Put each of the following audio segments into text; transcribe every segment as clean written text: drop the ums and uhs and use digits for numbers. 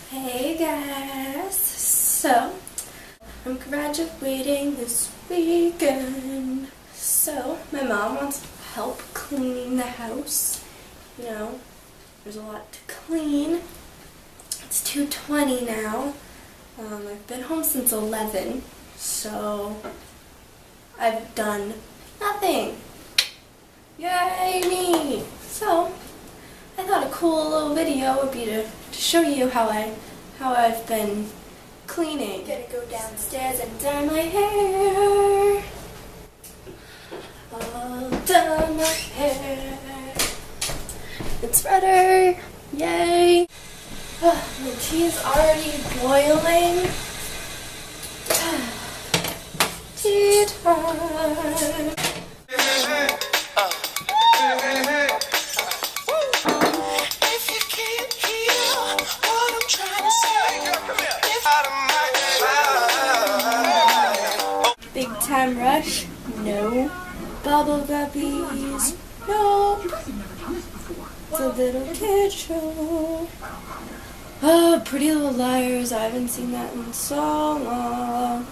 Hey guys, so I'm graduating this weekend. So my mom wants help cleaning the house. You know, there's a lot to clean. It's 2:20 now. I've been home since 11, so I've done nothing. Yay me! So I thought a cool little video would be to show you how I've been cleaning. Gotta go downstairs and dye my hair. I'll dye my hair. It's redder. Yay! The tea is already boiling. Tea time. Big time rush? No. Bubble guppies? No. It's a little kid show. Oh, Pretty Little Liars. I haven't seen that in so long.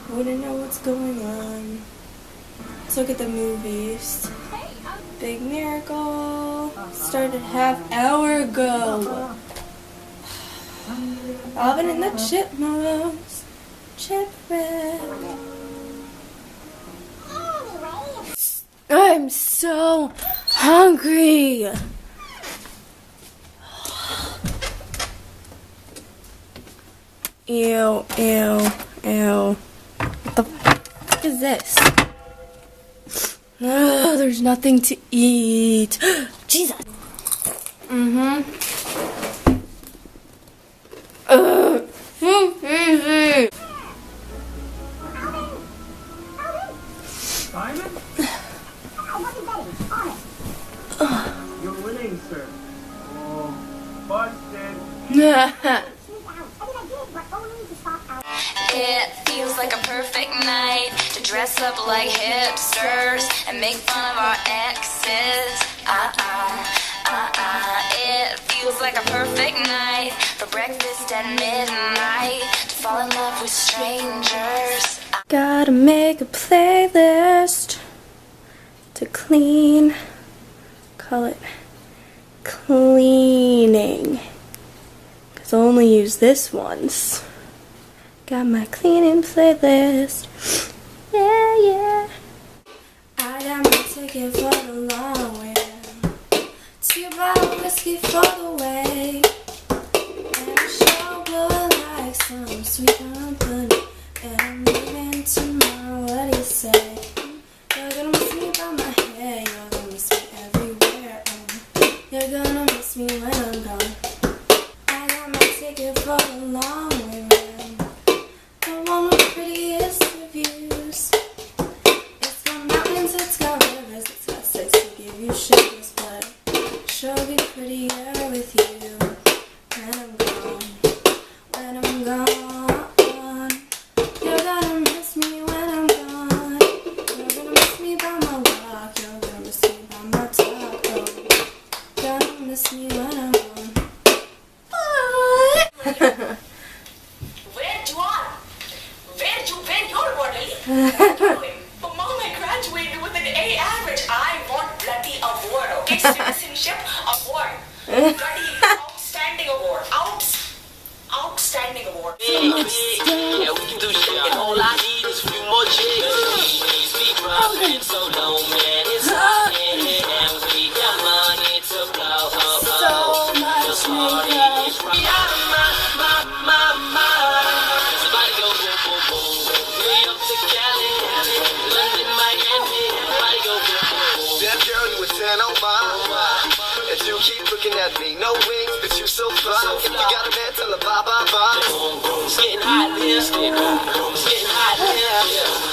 Wouldn't know what's going on. Let's look at the movies. Big Miracle. Started half-hour ago. Alvin and the Chipmunks. Chipwreck. I'm so hungry. Ew, ew, ew. What the fuck is this? Ugh, there's nothing to eat. Jesus. Easy. Simon? You're winning, sir. Oh, busted. It feels like a perfect night to dress up like hipsters and make fun of our exes. It feels like a perfect night for breakfast at midnight to fall in love with strangers. Gotta make a playlist to clean. Call it cleaning. 'Cause I only use this once. Got my cleaning playlist. Yeah, yeah. I got my ticket for the long way. 2-bottle whiskey for the way. And I sure would like some sweet company. And I'm leaving tomorrow. What do you say? You're gonna miss me by my hair. You're gonna miss me everywhere. You're gonna miss me when I'm gone. I got my ticket for the long way round. The one with the prettiest views. It's got mountains, it's got rivers, it's got sex to give you shivers, but sure be prettier with you when I'm gone. When I'm gone, you're gonna miss me when I'm gone. You're gonna miss me by my walk. You're gonna miss me by my talk. Oh, you're gonna miss me when I'm gone. Where you been? You're modeling. But mom, I graduated with an A average. I want bloody award, okay? Citizenship award. Bloody outstanding award. Outstanding award. Yeah, we can do shit. And all I need is a few more chicks. Please be been so low, man. It's happening, and we got money to blow. So much makeup. It's right out of my mind. Somebody go boom, boom, boom. New York to Cali, London, Miami. Everybody go boom, boom, boom. That girl, you a 10 on my mind. And you keep looking at me, no wings, but you so fly. If you got a man, tell her bye, bye, bye. It's getting hot here. It's getting hot here.